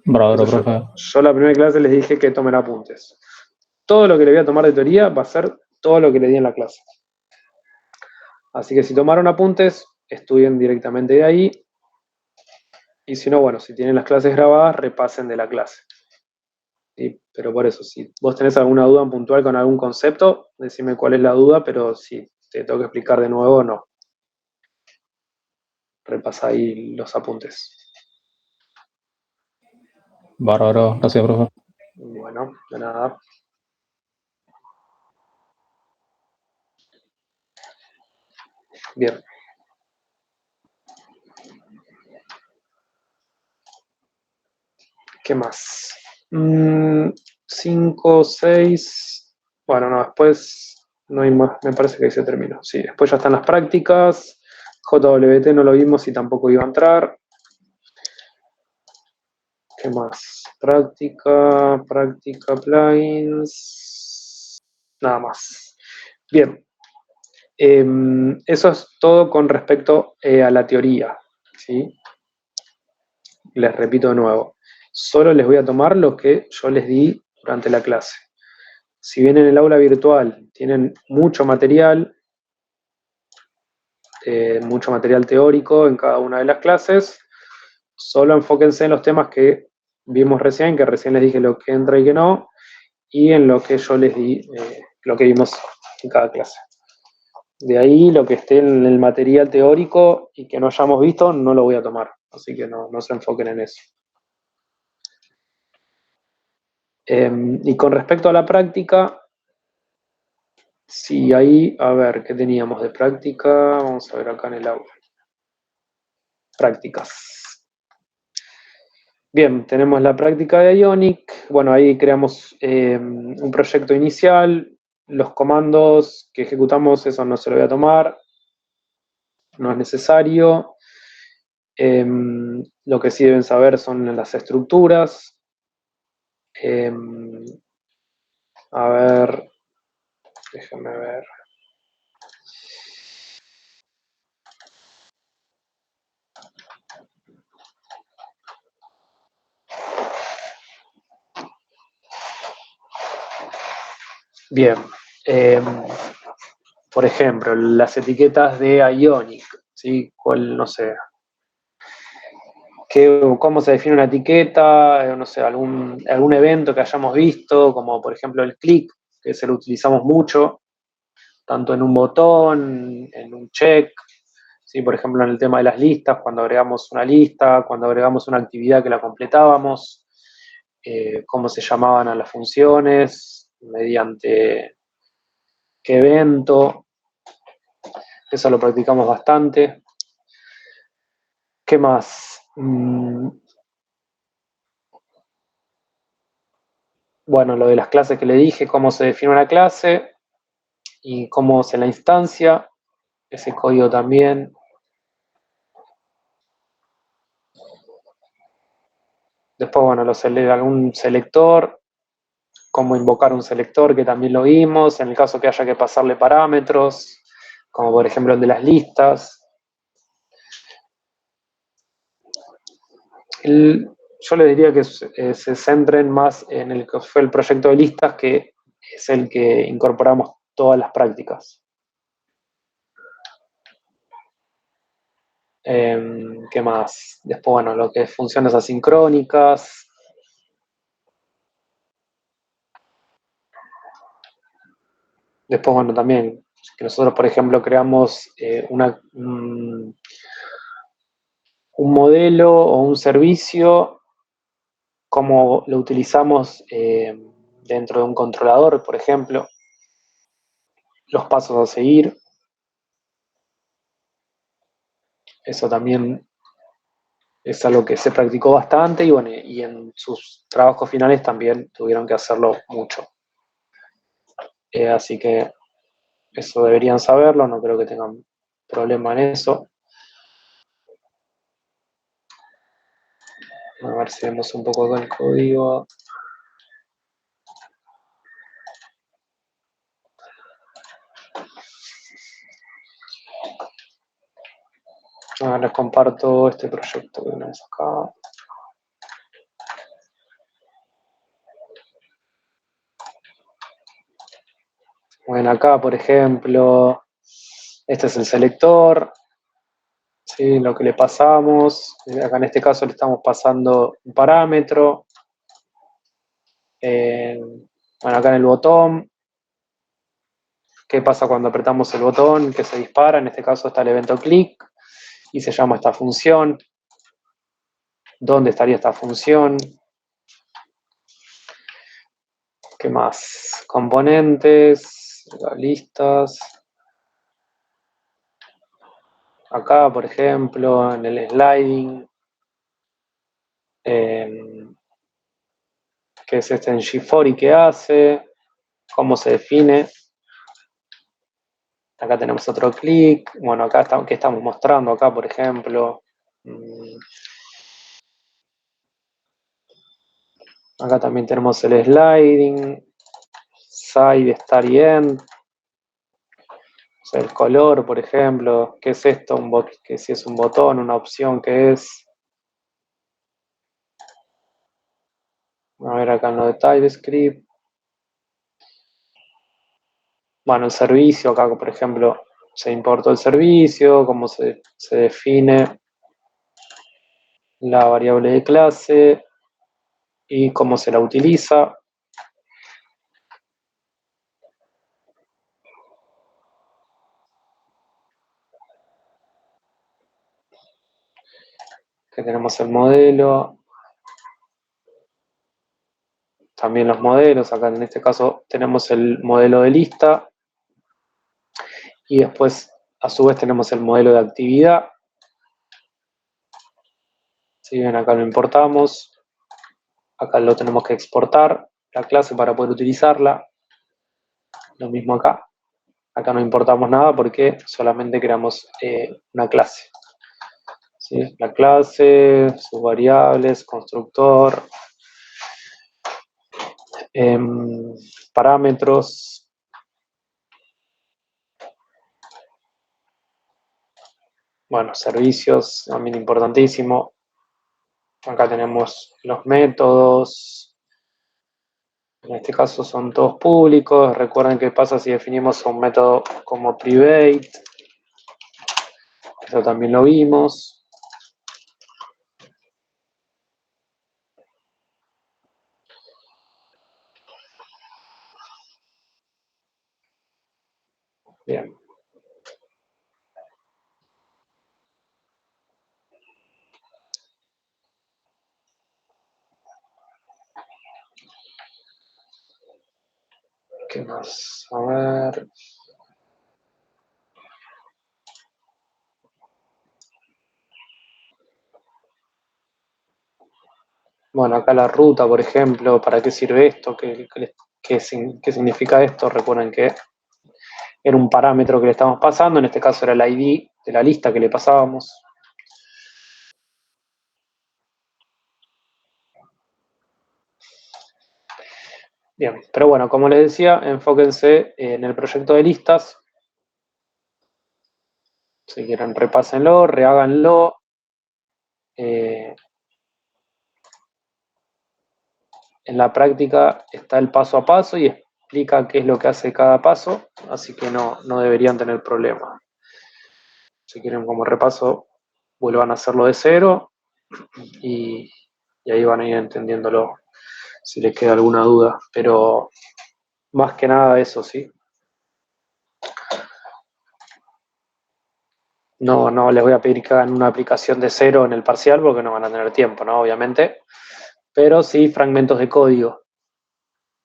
Bravo, profe. Yo la primera clase les dije que tomen apuntes. Todo lo que le voy a tomar de teoría va a ser todo lo que le di en la clase. Así que si tomaron apuntes, estudien directamente de ahí. Y si no, bueno, si tienen las clases grabadas, repasen de la clase. ¿Sí? Pero por eso, si vos tenés alguna duda puntual con algún concepto, decime cuál es la duda, pero si te tengo que explicar de nuevo, no. Repasa ahí los apuntes. Bárbaro, gracias, profe. Bueno, de nada. Bien. ¿Qué más? 5, 6. Bueno, no, después no hay más. Me parece que ahí se terminó. Sí, después ya están las prácticas. JWT no lo vimos y tampoco iba a entrar. ¿Qué más? Práctica, plugins. Nada más. Bien. Eso es todo con respecto a la teoría. ¿Sí? Les repito de nuevo. Solo les voy a tomar lo que yo les di durante la clase. Si bien en el aula virtual tienen mucho material teórico en cada una de las clases, solo enfóquense en los temas que vimos recién, que recién les dije lo que entra y que no, y en lo que yo les di, lo que vimos en cada clase. De ahí lo que esté en el material teórico y que no hayamos visto, no lo voy a tomar, así que no se enfoquen en eso. Y con respecto a la práctica, sí, ahí, a ver, ¿qué teníamos de práctica? Vamos a ver acá en el aula. Prácticas. Bien, tenemos la práctica de Ionic. Bueno, ahí creamos un proyecto inicial. Los comandos que ejecutamos, eso no se lo voy a tomar. No es necesario. Lo que sí deben saber son las estructuras. A ver, déjenme ver. Bien. Por ejemplo, las etiquetas de Ionic, ¿sí? No sé. ¿Cómo se define una etiqueta? No sé, algún evento que hayamos visto, como por ejemplo el click, que se lo utilizamos mucho, tanto en un botón, en un check, ¿sí? Por ejemplo, en el tema de las listas, cuando agregamos una lista, cuando agregamos una actividad que la completábamos, cómo se llamaban a las funciones, mediante qué evento. Eso lo practicamos bastante. ¿Qué más? Bueno, lo de las clases que le dije, cómo se define una clase y cómo se la instancia, ese código también. Después, bueno, algún selector, cómo invocar un selector, que también lo vimos, en el caso que haya que pasarle parámetros, como por ejemplo el de las listas. Yo les diría que se centren más en el que fue el proyecto de listas, que es el que incorporamos todas las prácticas. ¿Qué más? Después, bueno, lo que es funciones asincrónicas. Después, bueno, también que nosotros, por ejemplo, creamos un modelo o un servicio, cómo lo utilizamos dentro de un controlador, por ejemplo, los pasos a seguir. Eso también es algo que se practicó bastante y, bueno, y en sus trabajos finales también tuvieron que hacerlo mucho. Así que eso deberían saberlo, no creo que tengan problema en eso. A ver si vemos un poco acá el código. Les comparto este proyecto que tenemos acá. Bueno, acá, por ejemplo, este es el selector, ¿sí? Lo que le pasamos. Acá en este caso le estamos pasando un parámetro. Bueno, acá en el botón, ¿qué pasa cuando apretamos el botón? Que se dispara, en este caso está el evento click y se llama esta función. ¿Dónde estaría esta función? ¿Qué más? Componentes, listas. Acá, por ejemplo, en el sliding, ¿qué es este en G4 y qué hace? ¿Cómo se define? Acá tenemos otro clic. Bueno, acá ¿qué estamos mostrando? Acá, por ejemplo, acá también tenemos el sliding, side, start y end. O sea, el color, por ejemplo, ¿qué es esto? Que si es un botón, una opción, ¿qué es? A ver acá en lo de TypeScript. Bueno, el servicio, acá por ejemplo se importó el servicio, cómo se define la variable de clase y cómo se la utiliza. Que tenemos el modelo. También los modelos, acá en este caso tenemos el modelo de lista y después a su vez tenemos el modelo de actividad. Si bien acá lo importamos, acá lo tenemos que exportar, la clase para poder utilizarla. Lo mismo acá. Acá no importamos nada porque solamente creamos una clase. ¿Sí? La clase, sus variables, constructor, parámetros. Bueno, servicios, también importantísimo. Acá tenemos los métodos. En este caso son todos públicos. Recuerden qué pasa si definimos un método como private. Eso también lo vimos. Bien. ¿Qué más? A ver. Bueno, acá la ruta, por ejemplo, ¿para qué sirve esto? ¿Qué significa esto? Recuerden que era un parámetro que le estamos pasando, en este caso era el ID de la lista que le pasábamos. Bien, pero bueno, como les decía, enfóquense en el proyecto de listas. Si quieren, repásenlo, reháganlo. En la práctica está el paso a paso y explica qué es lo que hace cada paso, así que no deberían tener problema. Si quieren como repaso, vuelvan a hacerlo de cero y ahí van a ir entendiéndolo si les queda alguna duda. Pero más que nada eso, ¿sí? No les voy a pedir que hagan una aplicación de cero en el parcial porque no van a tener tiempo, ¿no? Obviamente. Pero sí fragmentos de código,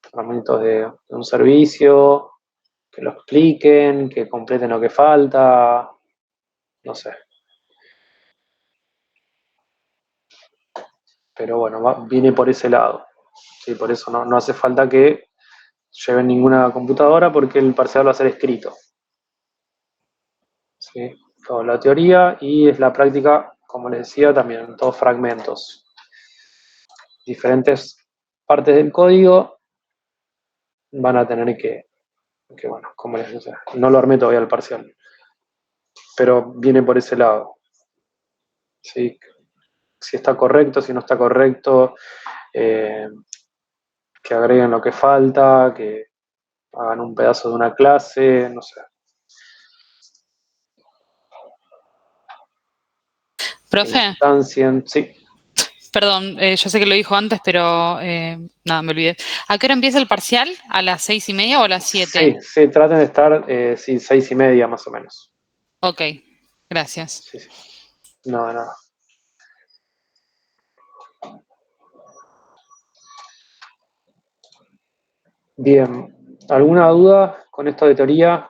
fragmentos de un servicio, que lo expliquen, que completen lo que falta, no sé. Pero bueno, viene por ese lado. Sí, por eso no hace falta que lleven ninguna computadora porque el parcial va a ser escrito. ¿Sí? Toda la teoría y es la práctica, como les decía, también todos fragmentos. Diferentes partes del código van a tener que bueno, como les decía, no lo armé todavía el parcial, pero viene por ese lado. ¿Sí? Si está correcto, si no está correcto, que agreguen lo que falta, que hagan un pedazo de una clase, no sé. Profe, Instancien, sí. perdón, yo sé que lo dijo antes, pero nada, me olvidé. ¿A qué hora empieza el parcial? ¿A las 6:30 o a las 7? Sí, traten de estar, sí, 6:30 más o menos. Ok, gracias. Sí. No, de nada. Bien, ¿alguna duda con esto de teoría?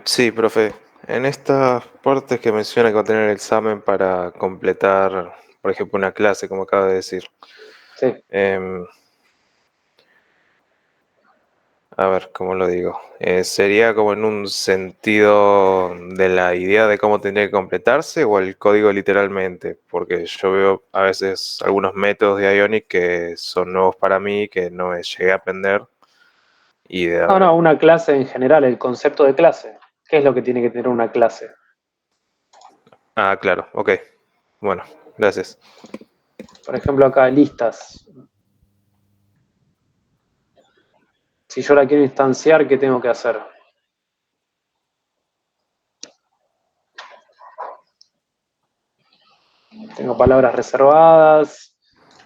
Sí, profe. En estas partes que menciona que va a tener el examen para completar, por ejemplo, una clase, como acaba de decir. Sí. A ver, ¿cómo lo digo? ¿Sería como en un sentido de la idea de cómo tendría que completarse o el código literalmente? Porque yo veo a veces algunos métodos de Ionic que son nuevos para mí, que no me llegué a aprender. Y de... No, una clase en general, el concepto de clase. ¿Qué es lo que tiene que tener una clase? Ah, claro, ok. Bueno, gracias. Por ejemplo, acá listas. Si yo la quiero instanciar, ¿qué tengo que hacer? Tengo palabras reservadas.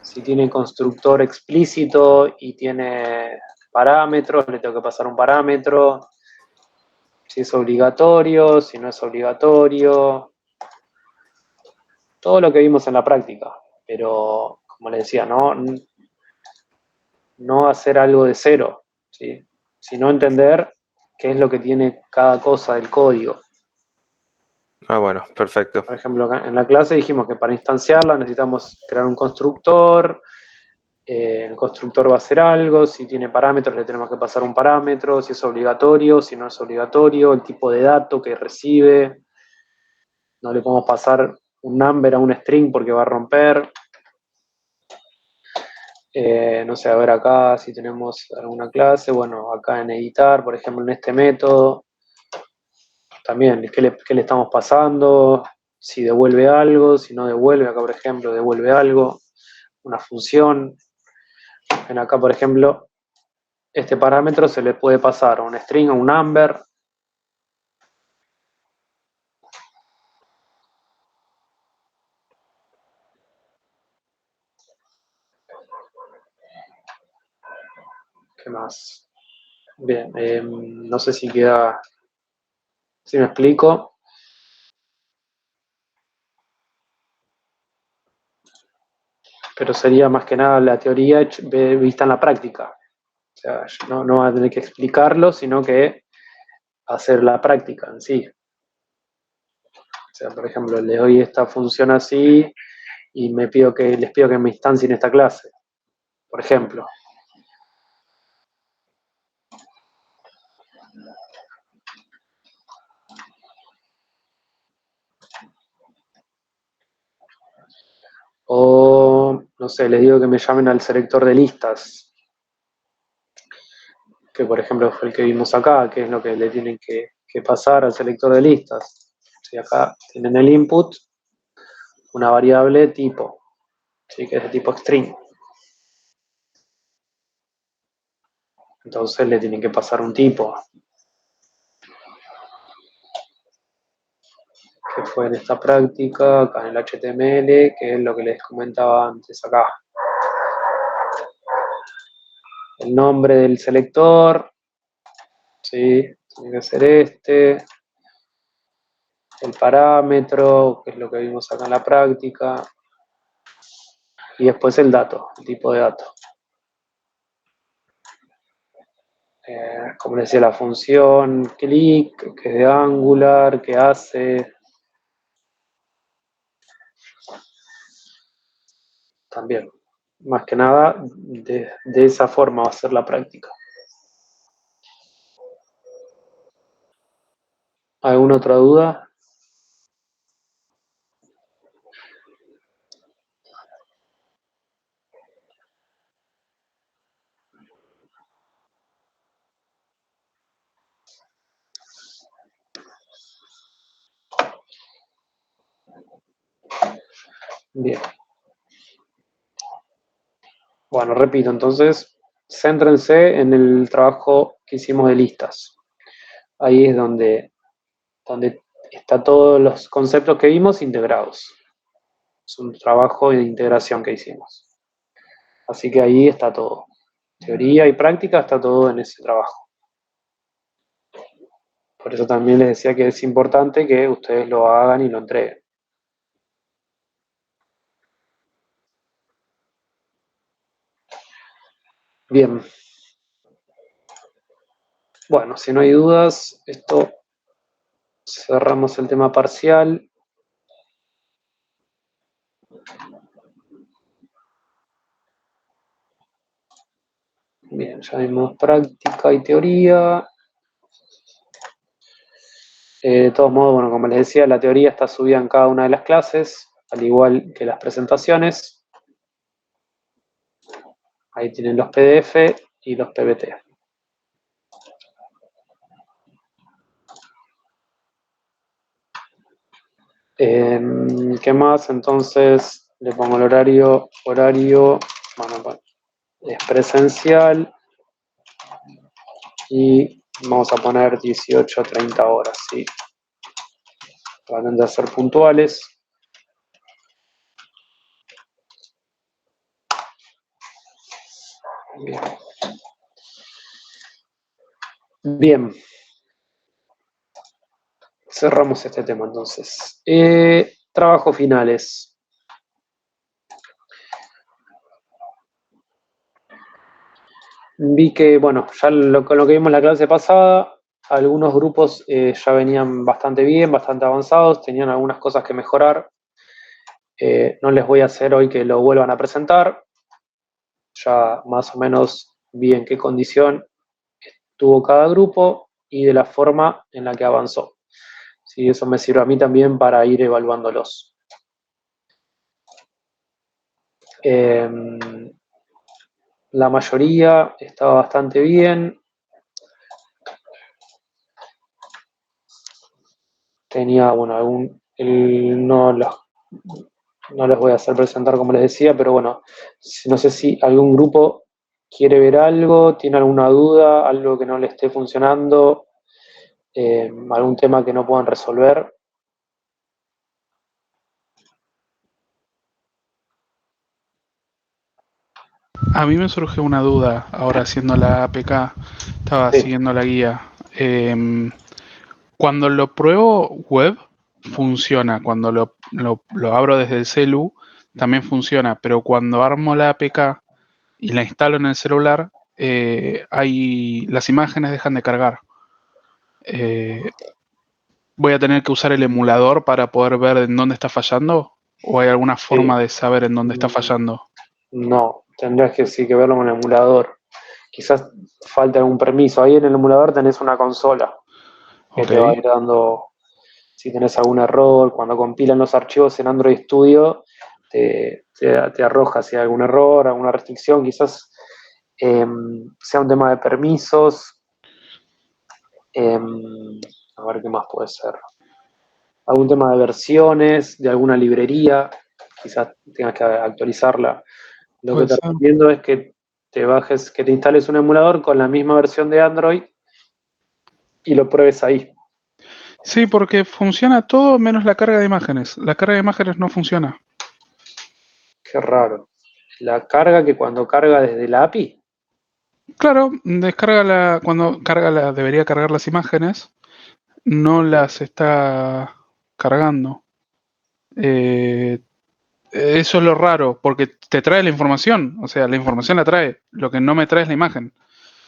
Si tiene constructor explícito y tiene parámetros, le tengo que pasar un parámetro. Si es obligatorio, si no es obligatorio. Todo lo que vimos en la práctica. Pero, como les decía, no hacer algo de cero, ¿sí? Sino entender qué es lo que tiene cada cosa del código. Ah, bueno, perfecto. Por ejemplo, acá en la clase dijimos que para instanciarla necesitamos crear un constructor, el constructor va a hacer algo, si tiene parámetros le tenemos que pasar un parámetro, si es obligatorio, si no es obligatorio, el tipo de dato que recibe, no le podemos pasar un number a un string porque va a romper. No sé, a ver acá si tenemos alguna clase, bueno, acá en editar, por ejemplo, en este método, también, ¿qué le estamos pasando? Si devuelve algo, si no devuelve, acá por ejemplo, devuelve algo, una función. En acá, por ejemplo, este parámetro se le puede pasar a un string o un number. ¿Qué más? Bien, no sé si queda, si me explico. Pero sería más que nada la teoría vista en la práctica. O sea, no va a tener que explicarlo, sino que hacer la práctica en sí. O sea, por ejemplo, les doy esta función así y les pido que me instancien esta clase, por ejemplo. O, no sé, les digo que me llamen al selector de listas, que por ejemplo fue el que vimos acá, que es lo que le tienen que pasar al selector de listas. ¿sí? Acá tienen el input, una variable tipo, ¿sí? Que es de tipo string. Entonces le tienen que pasar un tipo, que fue en esta práctica, acá en el HTML, que es lo que les comentaba antes acá. El nombre del selector, ¿sí? Tiene que ser este. El parámetro, que es lo que vimos acá en la práctica. Y después el dato, el tipo de dato. Como les decía, la función click, que es de Angular, que hace. También, más que nada, de esa forma va a ser la práctica. ¿Alguna otra duda? Bien. Bueno, repito, entonces, céntrense en el trabajo que hicimos de listas. Ahí es donde están todos los conceptos que vimos integrados. Es un trabajo de integración que hicimos. Así que ahí está todo. Teoría y práctica está todo en ese trabajo. Por eso también les decía que es importante que ustedes lo hagan y lo entreguen. Bien. Bueno, si no hay dudas, esto cerramos el tema parcial. Bien, ya vimos práctica y teoría. De todos modos, bueno, como les decía, la teoría está subida en cada una de las clases, al igual que las presentaciones. Ahí tienen los PDF y los PPT. ¿Qué más? Entonces le pongo el horario, bueno, es presencial y vamos a poner 18 a 30 horas, ¿sí? Traten de ser puntuales. Bien. Bien. Cerramos este tema entonces. Trabajos finales. Vi que, bueno, ya con lo que vimos en la clase pasada, algunos grupos ya venían bastante bien, bastante avanzados, tenían algunas cosas que mejorar. No les voy a hacer hoy que lo vuelvan a presentar. Ya más o menos vi en qué condición estuvo cada grupo y de la forma en la que avanzó. Sí, eso me sirve a mí también para ir evaluándolos. La mayoría estaba bastante bien. Tenía, bueno, no les voy a hacer presentar como les decía, pero bueno, no sé si algún grupo quiere ver algo, tiene alguna duda, algo que no le esté funcionando, algún tema que no puedan resolver. A mí me surge una duda ahora haciendo la APK, estaba Sí. siguiendo la guía. Cuando lo pruebo web, funciona. Cuando lo abro desde el celu, también funciona. Pero cuando armo la APK y la instalo en el celular, las imágenes dejan de cargar. ¿Voy a tener que usar el emulador para poder ver en dónde está fallando? ¿O hay alguna forma de saber en dónde está fallando? No, tendrías que sí que verlo con el emulador. Quizás falte algún permiso. Ahí en el emulador tenés una consola que te va a ir dando, si tenés algún error, cuando compilan los archivos en Android Studio, te arroja si hay algún error, alguna restricción, quizás sea un tema de permisos. A ver qué más puede ser. algún tema de versiones, de alguna librería, quizás tengas que actualizarla. Lo que Puede te ser. recomiendo es que te instales un emulador con la misma versión de Android y lo pruebes ahí. Sí, porque funciona todo menos la carga de imágenes. La carga de imágenes no funciona. Qué raro. La carga que cuando carga desde la API. Claro, cuando debería cargar las imágenes, no las está cargando. Eso es lo raro, porque te trae la información. O sea, la información la trae. Lo que no me trae es la imagen.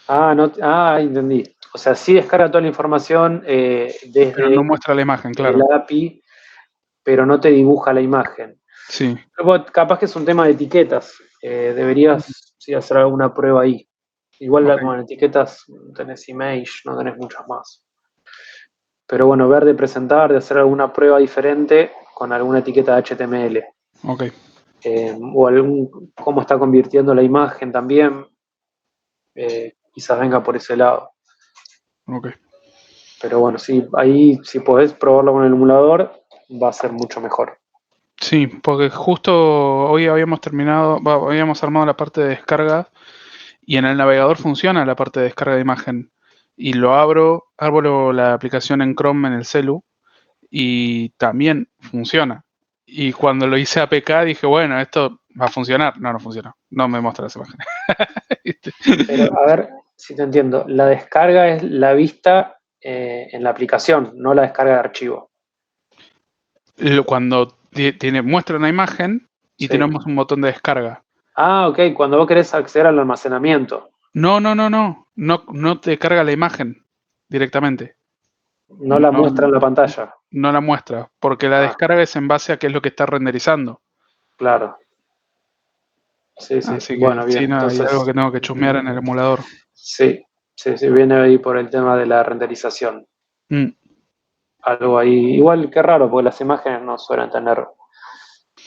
Entendí. O sea, sí descarga toda la información Pero no desde muestra la imagen, la claro. API, pero no te dibuja la imagen. Sí. Pero capaz que es un tema de etiquetas. Deberías sí, hacer alguna prueba ahí. Igual Ok. con etiquetas tenés image, no tenés muchas más. Pero bueno, ver de presentar, de hacer alguna prueba diferente con alguna etiqueta de HTML. Ok. O cómo está convirtiendo la imagen también. Quizás venga por ese lado. Ok. Pero bueno, sí, ahí si podés probarlo con el emulador, va a ser mucho mejor. Sí, porque justo hoy habíamos habíamos armado la parte de descarga y en el navegador funciona la parte de descarga de imagen. Y abro la aplicación en Chrome en el celu y también funciona. Y cuando lo hice APK dije, bueno, esto va a funcionar. No, no funciona. No me muestra las imágenes. Pero a ver si te entiendo, la descarga es la vista en la aplicación, no la descarga de archivo. Cuando muestra una imagen y Sí. tenemos un botón de descarga. Ok, cuando vos querés acceder al almacenamiento. No, no, no, no. No te carga la imagen directamente. No la muestra en la pantalla. No la muestra, porque la descarga es en base a qué es lo que está renderizando. Claro. Sí, sí. Así que Bueno, sí, bien. nada, hay algo Entonces, que tengo que chusmear en el emulador. sí, viene ahí por el tema de la renderización. Mm. Algo ahí. Igual que raro, porque las imágenes no suelen tener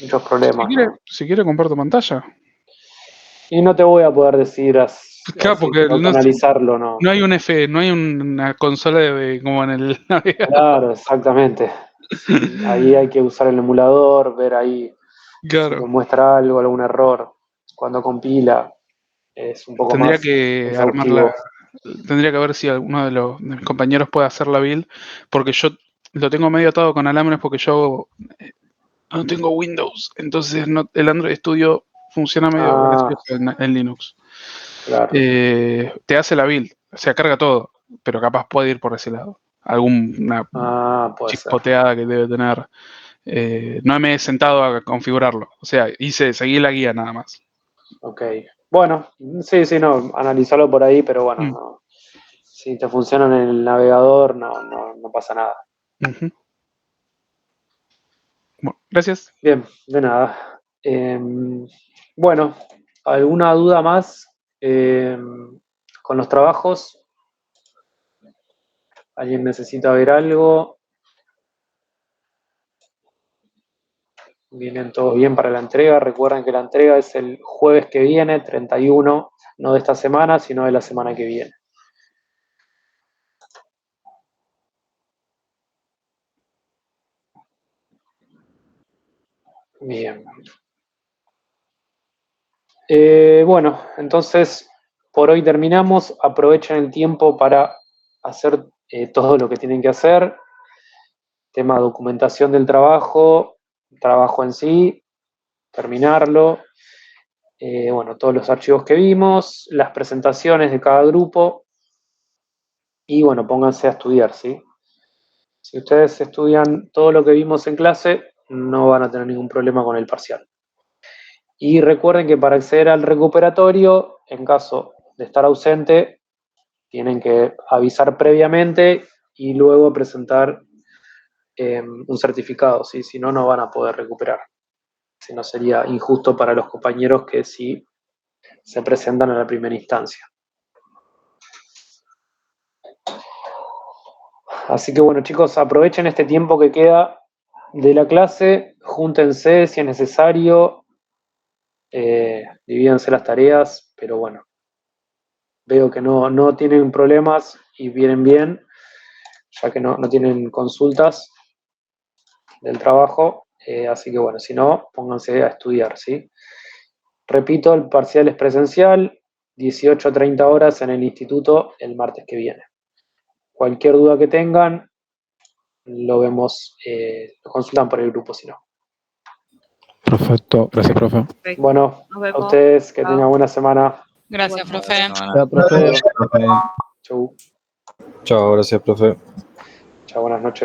muchos problemas, ¿no? Si quiere comparto pantalla. Y no te voy a poder decir así, Claro, porque tengo que analizarlo, ¿no? no hay no hay una consola como en el navegador. Claro, exactamente. Sí, ahí hay que usar el emulador, ver ahí si te Claro. muestra algo, algún error. Cuando compila es un poco Tendría más que exhaustivo. tendría que ver si alguno de mis compañeros puede hacer la build, porque yo lo tengo medio atado con alambres porque yo no tengo Windows, entonces el Android Studio funciona medio gracioso en Linux. Claro. Te hace la build, o sea, carga todo, pero capaz puede ir por ese lado. Alguna Puede ser. chispoteada que debe tener. No me he sentado a configurarlo, o sea, seguí la guía nada más. Ok. Bueno, sí, no, analizarlo por ahí, pero bueno, Mm. no. Si te funciona en el navegador, no pasa nada. Uh-huh. Bueno, gracias. Bien, de nada. Bueno, ¿alguna duda más con los trabajos? ¿Alguien necesita ver algo? ¿Vienen todos bien para la entrega? Recuerden que la entrega es el jueves que viene, 31, no de esta semana, sino de la semana que viene. Bien. Bueno, entonces por hoy terminamos. Aprovechen el tiempo para hacer todo lo que tienen que hacer. Tema documentación del trabajo en sí, terminarlo. Bueno, todos los archivos que vimos, las presentaciones de cada grupo y bueno, pónganse a estudiar, ¿sí? Si ustedes estudian todo lo que vimos en clase, no van a tener ningún problema con el parcial. Y recuerden que para acceder al recuperatorio, en caso de estar ausente, tienen que avisar previamente y luego presentar un certificado, ¿sí? Si no, no van a poder recuperar. Si no, sería injusto para los compañeros que sí se presentan a la primera instancia. Así que bueno, chicos, aprovechen este tiempo que queda de la clase, júntense si es necesario, divídanse las tareas, pero bueno, veo que no tienen problemas y vienen bien, ya que no tienen consultas. del trabajo, así que bueno, si no, pónganse a estudiar, ¿sí? Repito, el parcial es presencial, 18 a 30 horas en el instituto el martes que viene. Cualquier duda que tengan, lo vemos, lo consultan por el grupo, si no. Perfecto, gracias, profe. Bueno, Nos a vemos. ustedes que Chao. tengan buena semana. Gracias, profe. Ya, profe. Chau, Chao, gracias, profe. chau, buenas noches.